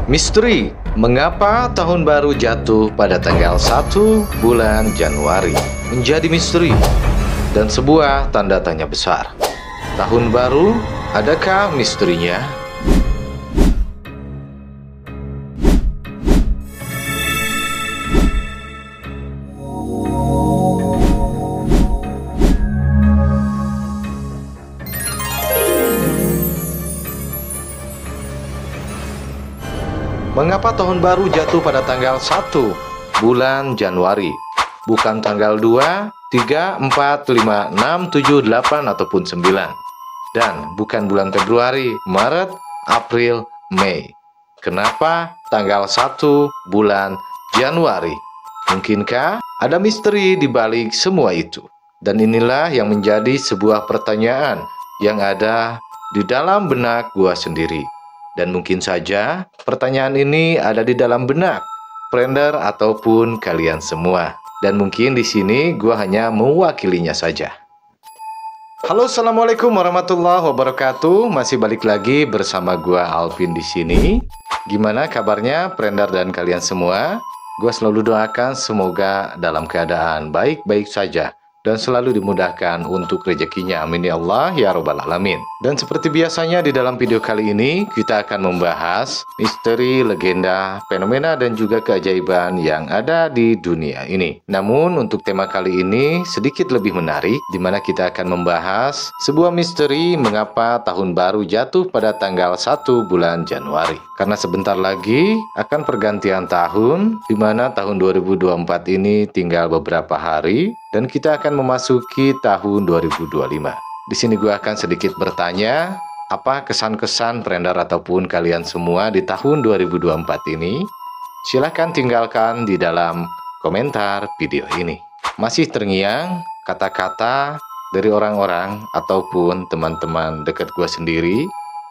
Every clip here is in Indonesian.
Misteri, mengapa tahun baru jatuh pada tanggal 1 bulan Januari? Menjadi misteri dan sebuah tanda tanya besar. Tahun baru, adakah misterinya? Mengapa tahun baru jatuh pada tanggal 1 bulan Januari? Bukan tanggal 2, 3, 4, 5, 6, 7, 8, ataupun 9. Dan bukan bulan Februari, Maret, April, Mei. Kenapa tanggal 1 bulan Januari? Mungkinkah ada misteri di balik semua itu? Dan inilah yang menjadi sebuah pertanyaan yang ada di dalam benak gua sendiri. Dan mungkin saja pertanyaan ini ada di dalam benak Prender ataupun kalian semua. Dan mungkin di sini gua hanya mewakilinya saja. Halo, assalamualaikum warahmatullahi wabarakatuh. Masih balik lagi bersama gua Alvin di sini. Gimana kabarnya Prender dan kalian semua? Gua selalu doakan semoga dalam keadaan baik-baik saja dan selalu dimudahkan untuk rezekinya. Amin ya Allah ya Rabbal Alamin. Dan seperti biasanya di dalam video kali ini kita akan membahas misteri, legenda, fenomena dan juga keajaiban yang ada di dunia ini. Namun untuk tema kali ini sedikit lebih menarik, di mana kita akan membahas sebuah misteri mengapa tahun baru jatuh pada tanggal 1 bulan Januari. Karena sebentar lagi akan pergantian tahun, di mana tahun 2024 ini tinggal beberapa hari dan kita akan memasuki tahun 2025. Di sini gue akan sedikit bertanya, apa kesan-kesan Prender ataupun kalian semua di tahun 2024 ini? Silahkan tinggalkan di dalam komentar video ini. Masih terngiang kata-kata dari orang-orang ataupun teman-teman dekat gue sendiri,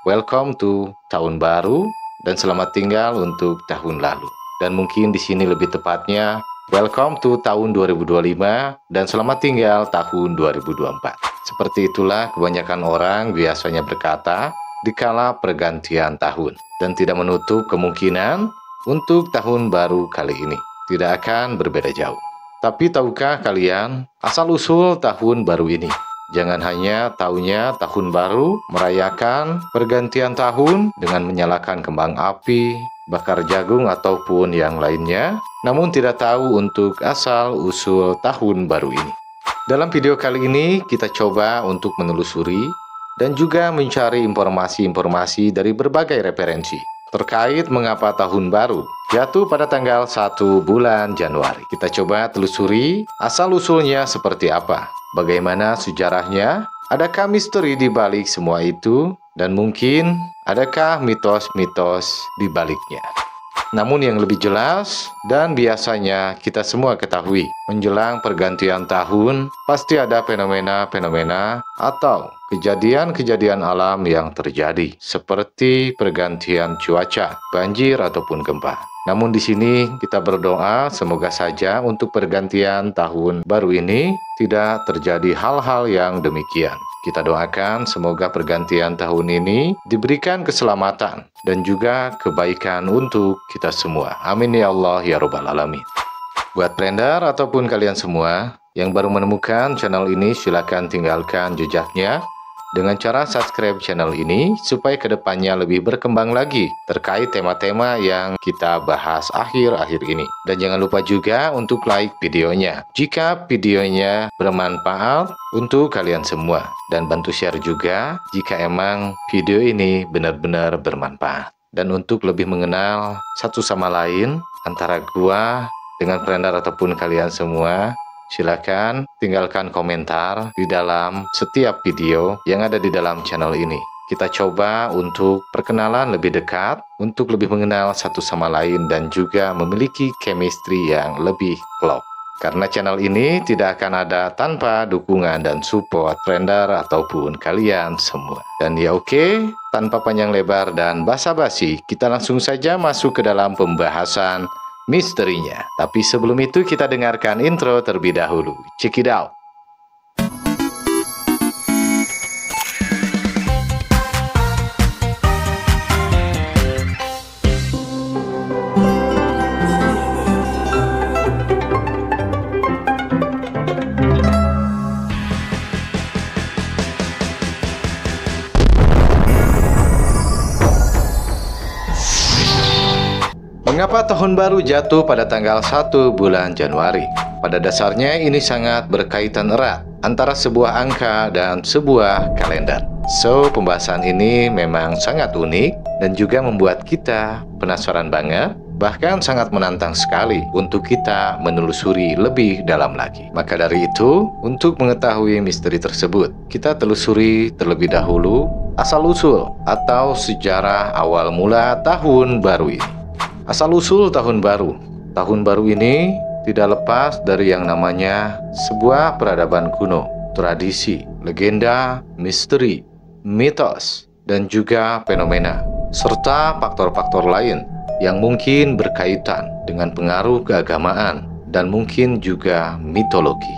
welcome to tahun baru dan selamat tinggal untuk tahun lalu. Dan mungkin di sini lebih tepatnya, welcome to tahun 2025 dan selamat tinggal tahun 2024. Seperti itulah kebanyakan orang biasanya berkata di kala pergantian tahun. Dan tidak menutup kemungkinan untuk tahun baru kali ini tidak akan berbeda jauh. Tapi tahukah kalian asal-usul tahun baru ini? Jangan hanya taunya tahun baru merayakan pergantian tahun dengan menyalakan kembang api, bakar jagung ataupun yang lainnya, namun tidak tahu untuk asal-usul tahun baru ini. Dalam video kali ini kita coba untuk menelusuri dan juga mencari informasi-informasi dari berbagai referensi terkait mengapa tahun baru jatuh pada tanggal 1 bulan Januari. Kita coba telusuri asal-usulnya seperti apa, bagaimana sejarahnya, adakah misteri di balik semua itu, dan mungkin adakah mitos-mitos di baliknya. Namun yang lebih jelas dan biasanya kita semua ketahui, menjelang pergantian tahun pasti ada fenomena-fenomena atau kejadian-kejadian alam yang terjadi seperti pergantian cuaca, banjir ataupun gempa. Namun di sini kita berdoa semoga saja untuk pergantian tahun baru ini tidak terjadi hal-hal yang demikian. Kita doakan semoga pergantian tahun ini diberikan keselamatan dan juga kebaikan untuk kita semua. Amin ya Allah ya Rabbal Alamin. Buat Prender ataupun kalian semua yang baru menemukan channel ini, silakan tinggalkan jejaknya dengan cara subscribe channel ini supaya kedepannya lebih berkembang lagi terkait tema-tema yang kita bahas akhir-akhir ini. Dan jangan lupa juga untuk like videonya jika videonya bermanfaat untuk kalian semua, dan bantu share juga jika emang video ini benar-benar bermanfaat. Dan untuk lebih mengenal satu sama lain antara gua dengan Prender ataupun kalian semua, silakan tinggalkan komentar di dalam setiap video yang ada di dalam channel ini. Kita coba untuk perkenalan lebih dekat, untuk lebih mengenal satu sama lain dan juga memiliki chemistry yang lebih klop. Karena channel ini tidak akan ada tanpa dukungan dan support Prender ataupun kalian semua. Dan ya oke, tanpa panjang lebar dan basa-basi, kita langsung saja masuk ke dalam pembahasan misterinya. Tapi sebelum itu kita dengarkan intro terlebih dahulu. Check it out. Mengapa tahun baru jatuh pada tanggal 1 bulan Januari? Pada dasarnya ini sangat berkaitan erat antara sebuah angka dan sebuah kalender. So, pembahasan ini memang sangat unik dan juga membuat kita penasaran banget, bahkan sangat menantang sekali untuk kita menelusuri lebih dalam lagi. Maka dari itu, untuk mengetahui misteri tersebut, kita telusuri terlebih dahulu asal-usul atau sejarah awal mula tahun baru ini. Asal-usul tahun baru. Tahun baru ini tidak lepas dari yang namanya sebuah peradaban kuno, tradisi, legenda, misteri, mitos, dan juga fenomena, serta faktor-faktor lain yang mungkin berkaitan dengan pengaruh keagamaan dan mungkin juga mitologi.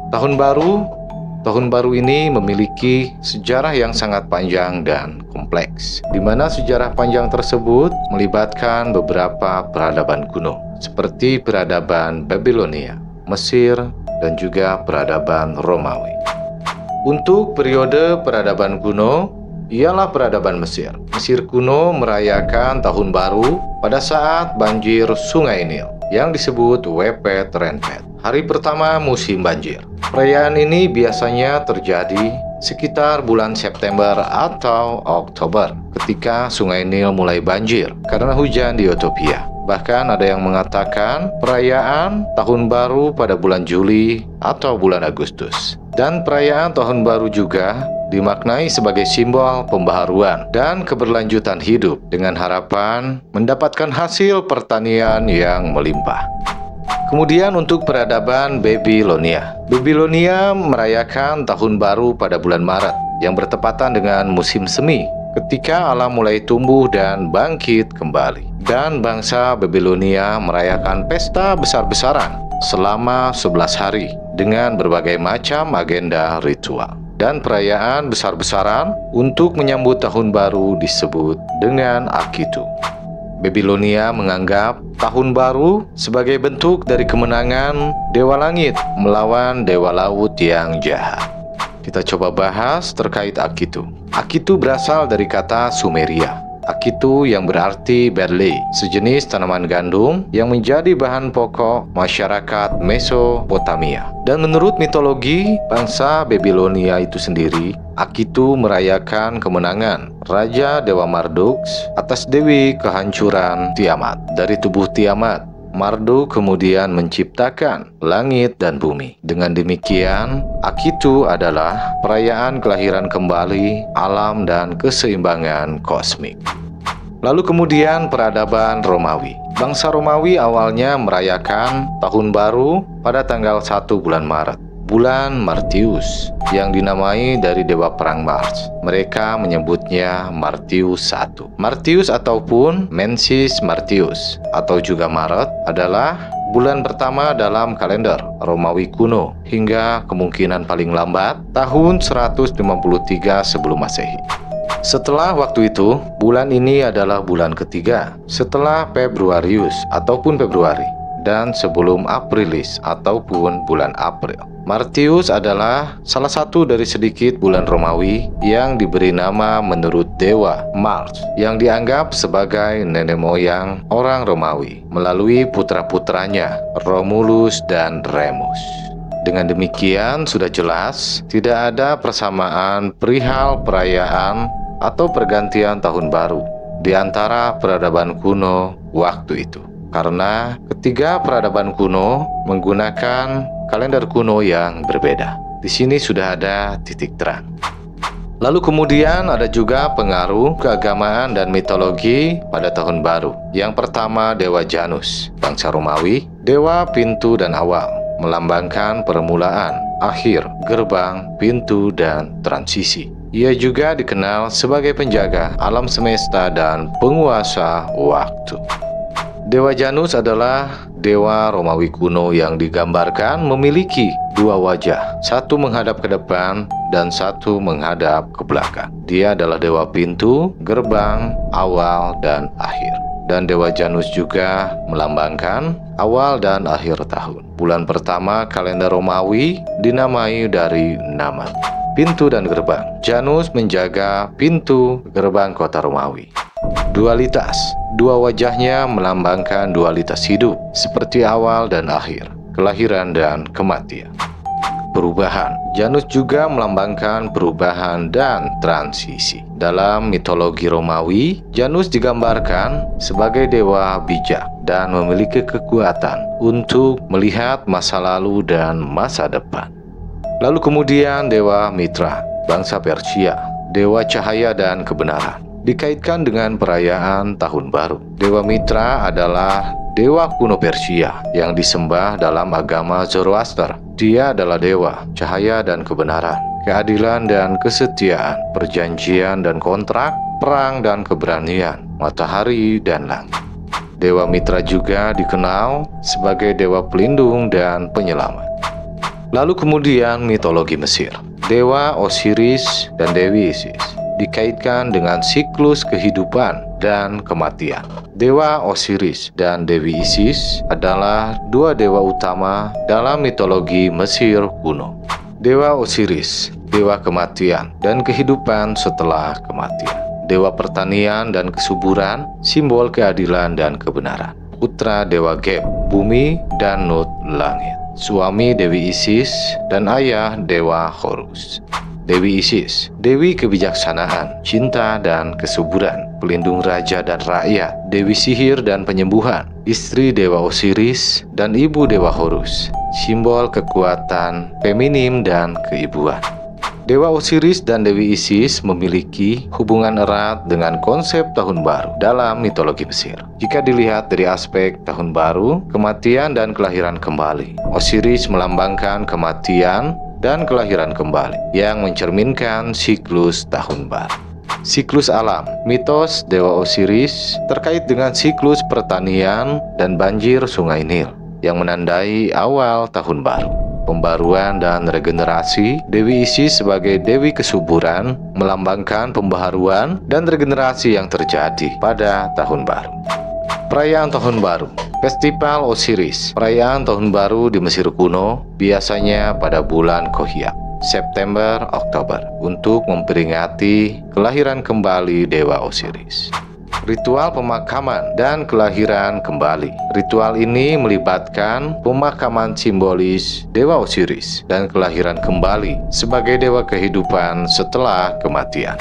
Tahun baru ini memiliki sejarah yang sangat panjang dan kompleks, di mana sejarah panjang tersebut melibatkan beberapa peradaban kuno, seperti peradaban Babilonia, Mesir, dan juga peradaban Romawi. Untuk periode peradaban kuno, ialah peradaban Mesir. Mesir kuno merayakan tahun baru pada saat banjir Sungai Nil, yang disebut Wepet Renpet, hari pertama musim banjir. Perayaan ini biasanya terjadi sekitar bulan September atau Oktober, ketika Sungai Nil mulai banjir karena hujan di Ethiopia. Bahkan ada yang mengatakan perayaan tahun baru pada bulan Juli atau bulan Agustus. Dan perayaan tahun baru juga dimaknai sebagai simbol pembaharuan dan keberlanjutan hidup dengan harapan mendapatkan hasil pertanian yang melimpah. Kemudian untuk peradaban Babilonia. Babilonia merayakan tahun baru pada bulan Maret yang bertepatan dengan musim semi, ketika alam mulai tumbuh dan bangkit kembali. Dan bangsa Babilonia merayakan pesta besar-besaran selama 11 hari dengan berbagai macam agenda ritual. Dan perayaan besar-besaran untuk menyambut tahun baru disebut dengan Akitu. Babilonia menganggap tahun baru sebagai bentuk dari kemenangan Dewa Langit melawan Dewa Laut yang jahat. Kita coba bahas terkait Akitu. Akitu berasal dari kata Sumeria. Akitu yang berarti barley, sejenis tanaman gandum yang menjadi bahan pokok masyarakat Mesopotamia. Dan menurut mitologi bangsa Babilonia itu sendiri, Akitu merayakan kemenangan Raja Dewa Marduk atas Dewi kehancuran Tiamat. Dari tubuh Tiamat, Marduk kemudian menciptakan langit dan bumi. Dengan demikian, Akitu adalah perayaan kelahiran kembali alam dan keseimbangan kosmik. Lalu kemudian peradaban Romawi. Bangsa Romawi awalnya merayakan tahun baru pada tanggal 1 bulan Maret, bulan Martius, yang dinamai dari dewa perang Mars. Mereka menyebutnya Martius I. Martius ataupun Mensis Martius atau juga Maret adalah bulan pertama dalam kalender Romawi kuno hingga kemungkinan paling lambat tahun 153 sebelum Masehi. Setelah waktu itu, bulan ini adalah bulan ketiga setelah Februarius ataupun Februari dan sebelum Aprilis ataupun bulan April. Martius adalah salah satu dari sedikit bulan Romawi yang diberi nama menurut dewa Mars, yang dianggap sebagai nenek moyang orang Romawi melalui putra-putranya Romulus dan Remus. Dengan demikian sudah jelas tidak ada persamaan perihal perayaan atau pergantian tahun baru di antara peradaban kuno waktu itu, karena ketiga peradaban kuno menggunakan kalender kuno yang berbeda. Di sini sudah ada titik terang. Lalu kemudian ada juga pengaruh keagamaan dan mitologi pada tahun baru. Yang pertama, Dewa Janus, bangsa Romawi, dewa pintu dan awal, melambangkan permulaan, akhir, gerbang, pintu, dan transisi. Ia juga dikenal sebagai penjaga alam semesta dan penguasa waktu. Dewa Janus adalah dewa Romawi kuno yang digambarkan memiliki dua wajah, satu menghadap ke depan dan satu menghadap ke belakang. Dia adalah dewa pintu, gerbang, awal, dan akhir. Dan Dewa Janus juga melambangkan awal dan akhir tahun. Bulan pertama kalender Romawi dinamai dari nama. pintu dan gerbang. Janus menjaga pintu gerbang kota Romawi. Dualitas. Dua wajahnya melambangkan dualitas hidup, seperti awal dan akhir, kelahiran dan kematian. Perubahan. Janus juga melambangkan perubahan dan transisi. Dalam mitologi Romawi, Janus digambarkan sebagai dewa bijak dan memiliki kekuatan untuk melihat masa lalu dan masa depan. Lalu kemudian Dewa Mitra, bangsa Persia, dewa cahaya dan kebenaran, dikaitkan dengan perayaan Tahun Baru. Dewa Mitra adalah dewa kuno Persia yang disembah dalam agama Zoroaster. Dia adalah dewa cahaya dan kebenaran, keadilan dan kesetiaan, perjanjian dan kontrak, perang dan keberanian, matahari dan langit. Dewa Mitra juga dikenal sebagai dewa pelindung dan penyelamat. Lalu kemudian mitologi Mesir. Dewa Osiris dan Dewi Isis dikaitkan dengan siklus kehidupan dan kematian. Dewa Osiris dan Dewi Isis adalah dua dewa utama dalam mitologi Mesir kuno. Dewa Osiris, dewa kematian dan kehidupan setelah kematian. Dewa pertanian dan kesuburan, simbol keadilan dan kebenaran. Putra Dewa Geb, bumi dan Nut, langit. Suami Dewi Isis dan ayah Dewa Horus. Dewi Isis, dewi kebijaksanaan, cinta dan kesuburan, pelindung raja dan rakyat. Dewi sihir dan penyembuhan, istri Dewa Osiris dan ibu Dewa Horus, simbol kekuatan feminim dan keibuan. Dewa Osiris dan Dewi Isis memiliki hubungan erat dengan konsep Tahun Baru dalam mitologi Mesir. Jika dilihat dari aspek Tahun Baru, kematian dan kelahiran kembali. Osiris melambangkan kematian dan kelahiran kembali, yang mencerminkan siklus Tahun Baru. Siklus alam. Mitos Dewa Osiris terkait dengan siklus pertanian dan banjir Sungai Nil, yang menandai awal Tahun Baru. Pembaruan dan regenerasi. Dewi Isis sebagai dewi kesuburan melambangkan pembaharuan dan regenerasi yang terjadi pada Tahun Baru. Perayaan Tahun Baru. Festival Osiris, perayaan Tahun Baru di Mesir kuno, biasanya pada bulan Kohiak, September-Oktober, untuk memperingati kelahiran kembali Dewa Osiris. Ritual pemakaman dan kelahiran kembali. Ritual ini melibatkan pemakaman simbolis Dewa Osiris dan kelahiran kembali sebagai dewa kehidupan setelah kematian.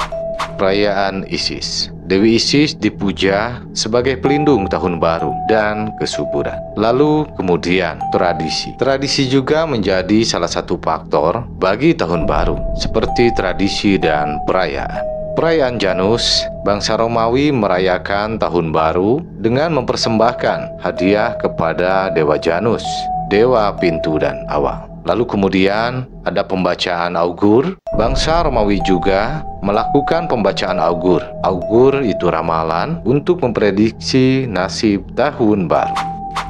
Perayaan Isis. Dewi Isis dipuja sebagai pelindung Tahun Baru dan kesuburan. Lalu kemudian tradisi. Tradisi juga menjadi salah satu faktor bagi Tahun Baru, seperti tradisi dan perayaan. Perayaan Janus, bangsa Romawi merayakan Tahun Baru dengan mempersembahkan hadiah kepada Dewa Janus, dewa pintu dan awal. Lalu kemudian ada pembacaan augur. Bangsa Romawi juga melakukan pembacaan augur. Augur itu ramalan untuk memprediksi nasib Tahun Baru.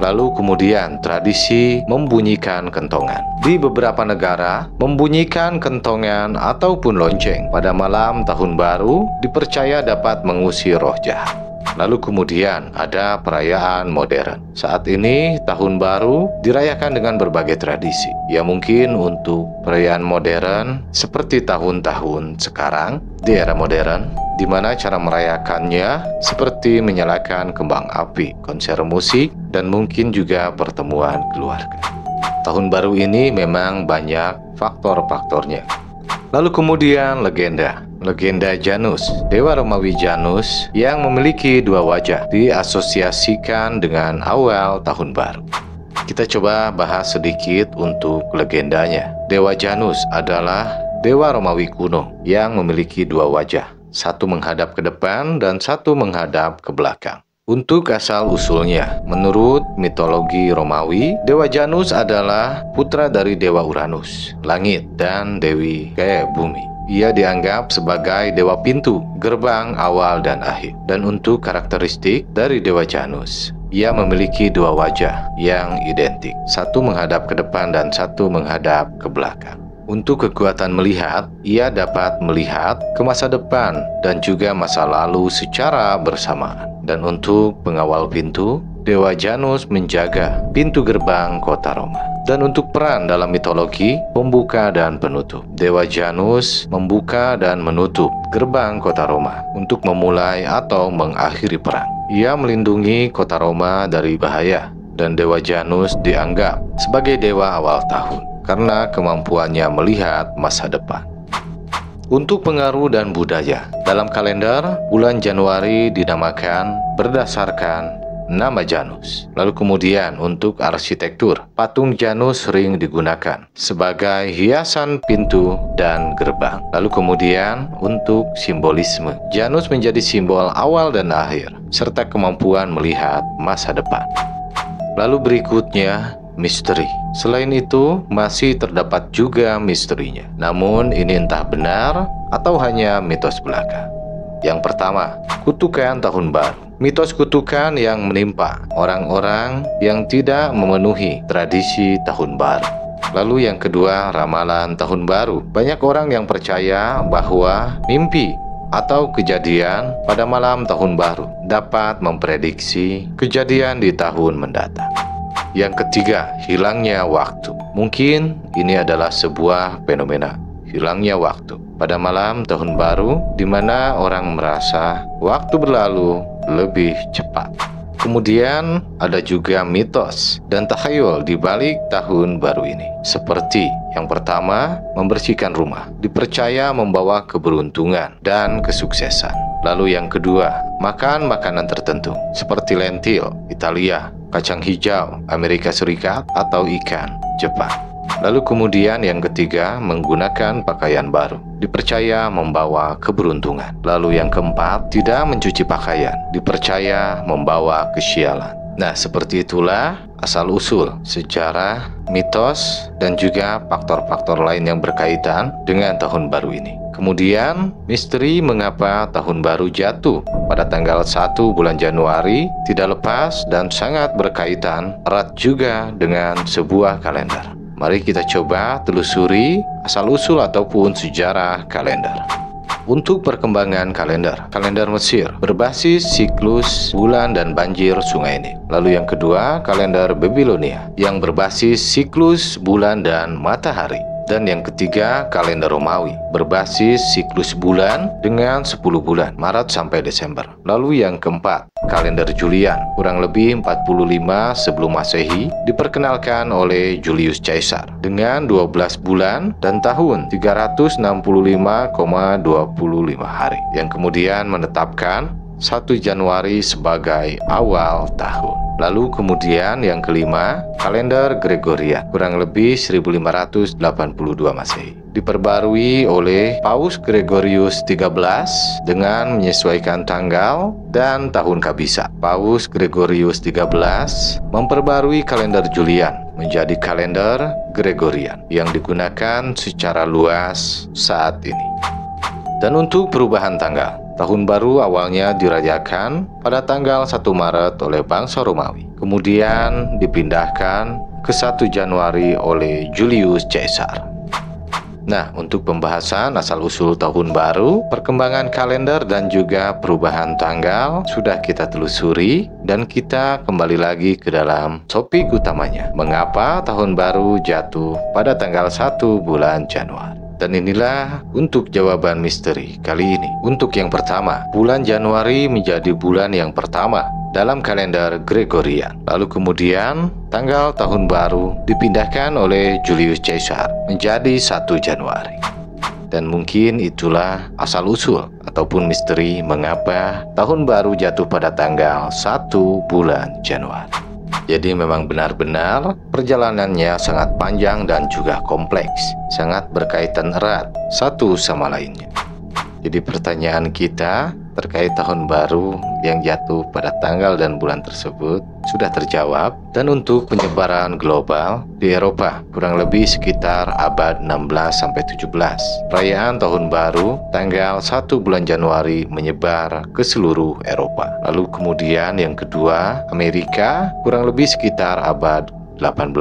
Lalu kemudian tradisi membunyikan kentongan. Di beberapa negara, membunyikan kentongan ataupun lonceng pada malam Tahun Baru dipercaya dapat mengusir roh jahat. Lalu kemudian ada perayaan modern. Saat ini Tahun Baru dirayakan dengan berbagai tradisi. Ya mungkin untuk perayaan modern seperti tahun-tahun sekarang di era modern, di mana cara merayakannya seperti menyalakan kembang api, konser musik, dan mungkin juga pertemuan keluarga. Tahun Baru ini memang banyak faktor-faktornya. Lalu kemudian legenda. Legenda Janus, dewa Romawi Janus yang memiliki dua wajah, diasosiasikan dengan awal Tahun Baru. Kita coba bahas sedikit untuk legendanya. Dewa Janus adalah dewa Romawi kuno yang memiliki dua wajah, satu menghadap ke depan dan satu menghadap ke belakang. Untuk asal-usulnya, menurut mitologi Romawi, Dewa Janus adalah putra dari Dewa Uranus, langit, dan Dewi Gaia, bumi. Ia dianggap sebagai dewa pintu, gerbang awal dan akhir. Dan untuk karakteristik dari Dewa Janus, ia memiliki dua wajah yang identik, satu menghadap ke depan dan satu menghadap ke belakang. Untuk kekuatan melihat, ia dapat melihat ke masa depan dan juga masa lalu secara bersamaan. Dan untuk pengawal pintu, Dewa Janus menjaga pintu gerbang kota Roma. Dan untuk peran dalam mitologi, pembuka dan penutup. Dewa Janus membuka dan menutup gerbang kota Roma untuk memulai atau mengakhiri perang. Ia melindungi kota Roma dari bahaya, dan Dewa Janus dianggap sebagai dewa awal tahun karena kemampuannya melihat masa depan. Untuk pengaruh dan budaya, dalam kalender, bulan Januari dinamakan berdasarkan nama Janus. Lalu kemudian untuk arsitektur, patung Janus sering digunakan sebagai hiasan pintu dan gerbang. Lalu kemudian untuk simbolisme, Janus menjadi simbol awal dan akhir, serta kemampuan melihat masa depan. Lalu berikutnya, misteri. Selain itu, masih terdapat juga misterinya. Namun, ini entah benar atau hanya mitos belaka. Yang pertama, kutukan tahun baru. Mitos kutukan yang menimpa orang-orang yang tidak memenuhi tradisi tahun baru. Lalu yang kedua, ramalan tahun baru. Banyak orang yang percaya bahwa mimpi atau kejadian pada malam tahun baru dapat memprediksi kejadian di tahun mendatang. Yang ketiga, hilangnya waktu. Mungkin ini adalah sebuah fenomena hilangnya waktu pada malam tahun baru, di mana orang merasa waktu berlalu lebih cepat. Kemudian ada juga mitos dan takhayul di balik tahun baru ini. Seperti yang pertama, membersihkan rumah dipercaya membawa keberuntungan dan kesuksesan. Lalu yang kedua, makan makanan tertentu seperti lentil, Italia, kacang hijau, Amerika Serikat, atau ikan, Jepang. Lalu kemudian yang ketiga, menggunakan pakaian baru dipercaya membawa keberuntungan. Lalu yang keempat, tidak mencuci pakaian dipercaya membawa kesialan. Nah, seperti itulah asal-usul sejarah, mitos, dan juga faktor-faktor lain yang berkaitan dengan tahun baru ini. Kemudian, misteri mengapa tahun baru jatuh pada tanggal 1 bulan Januari tidak lepas dan sangat berkaitan erat juga dengan sebuah kalender. Mari kita coba telusuri asal-usul ataupun sejarah kalender. Untuk perkembangan kalender, kalender Mesir berbasis siklus bulan dan banjir sungai Nil. Lalu yang kedua, kalender Babilonia yang berbasis siklus bulan dan matahari. Dan yang ketiga, kalender Romawi berbasis siklus bulan dengan 10 bulan, Maret sampai Desember. Lalu yang keempat, kalender Julian, kurang lebih 45 sebelum Masehi, diperkenalkan oleh Julius Caesar dengan 12 bulan dan tahun 365,25 hari, yang kemudian menetapkan 1 Januari sebagai awal tahun. Lalu kemudian yang kelima, kalender Gregorian, kurang lebih 1582 Masehi. Diperbarui oleh Paus Gregorius XIII dengan menyesuaikan tanggal dan tahun kabisa. Paus Gregorius XIII memperbarui kalender Julian menjadi kalender Gregorian yang digunakan secara luas saat ini. Dan untuk perubahan tanggal, tahun baru awalnya dirayakan pada tanggal 1 Maret oleh bangsa Romawi. Kemudian dipindahkan ke 1 Januari oleh Julius Caesar. Nah, untuk pembahasan asal-usul tahun baru, perkembangan kalender dan juga perubahan tanggal sudah kita telusuri, dan kita kembali lagi ke dalam topik utamanya. Mengapa tahun baru jatuh pada tanggal 1 bulan Januari? Dan inilah untuk jawaban misteri kali ini. Untuk yang pertama, bulan Januari menjadi bulan yang pertama dalam kalender Gregorian. Lalu kemudian tanggal tahun baru dipindahkan oleh Julius Caesar menjadi 1 Januari. Dan mungkin itulah asal-usul ataupun misteri mengapa tahun baru jatuh pada tanggal 1 bulan Januari. Jadi memang benar-benar perjalanannya sangat panjang dan juga kompleks, sangat berkaitan erat satu sama lainnya. Jadi pertanyaan kita terkait tahun baru yang jatuh pada tanggal dan bulan tersebut sudah terjawab. Dan untuk penyebaran global di Eropa kurang lebih sekitar abad 16-17, perayaan tahun baru tanggal 1 bulan Januari menyebar ke seluruh Eropa. Lalu kemudian yang kedua, Amerika kurang lebih sekitar abad 18,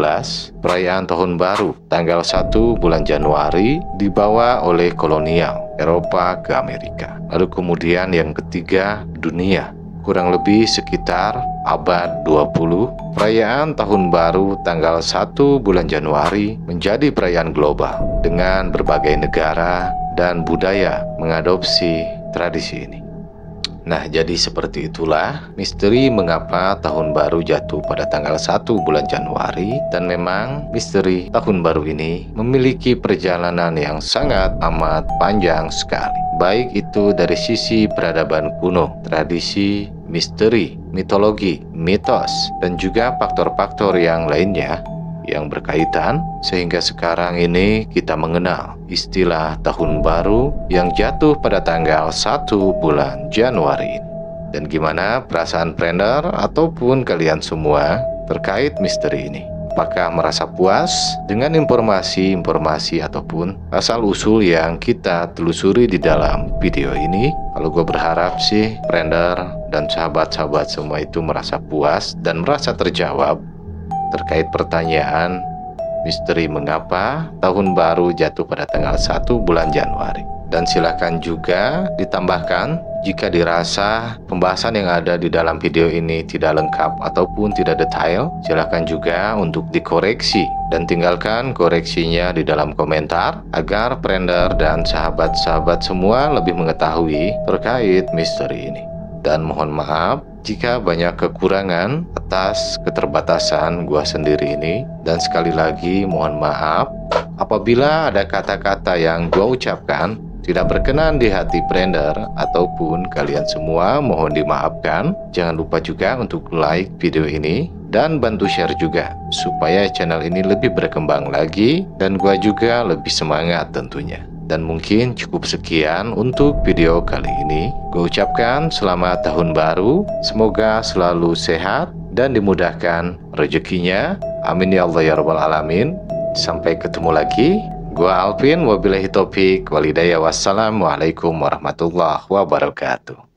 perayaan tahun baru tanggal 1 bulan Januari dibawa oleh kolonial Eropa ke Amerika. Lalu kemudian yang ketiga, dunia kurang lebih sekitar abad 20, perayaan Tahun Baru tanggal 1 bulan Januari menjadi perayaan global dengan berbagai negara dan budaya mengadopsi tradisi ini. Nah, jadi seperti itulah misteri mengapa Tahun Baru jatuh pada tanggal 1 bulan Januari, dan memang misteri Tahun Baru ini memiliki perjalanan yang sangat amat panjang sekali. Baik itu dari sisi peradaban kuno, tradisi, misteri, mitologi, mitos, dan juga faktor-faktor yang lainnya yang berkaitan, sehingga sekarang ini kita mengenal istilah Tahun Baru yang jatuh pada tanggal 1 bulan Januari ini. Dan gimana perasaan Friender ataupun kalian semua terkait misteri ini? Apakah merasa puas dengan informasi-informasi ataupun asal-usul yang kita telusuri di dalam video ini? Kalau gue berharap sih Friender dan sahabat-sahabat semua itu merasa puas dan merasa terjawab terkait pertanyaan misteri mengapa Tahun Baru jatuh pada tanggal 1 bulan Januari. Dan silakan juga ditambahkan jika dirasa pembahasan yang ada di dalam video ini tidak lengkap ataupun tidak detail, silakan juga untuk dikoreksi dan tinggalkan koreksinya di dalam komentar agar Friender dan sahabat-sahabat semua lebih mengetahui terkait misteri ini. Dan mohon maaf jika banyak kekurangan atas keterbatasan gua sendiri ini. Dan sekali lagi mohon maaf apabila ada kata-kata yang gua ucapkan tidak berkenan di hati Friender ataupun kalian semua, mohon dimaafkan. Jangan lupa juga untuk like video ini dan bantu share juga supaya channel ini lebih berkembang lagi dan gua juga lebih semangat tentunya. Dan mungkin cukup sekian untuk video kali ini. Gue ucapkan selamat Tahun Baru. Semoga selalu sehat dan dimudahkan rezekinya. Amin ya Allah ya Rabbal Alamin. Sampai ketemu lagi. Gue Alvin, wabillahi taufiq walhidayah. Wassalamualaikum warahmatullahi wabarakatuh.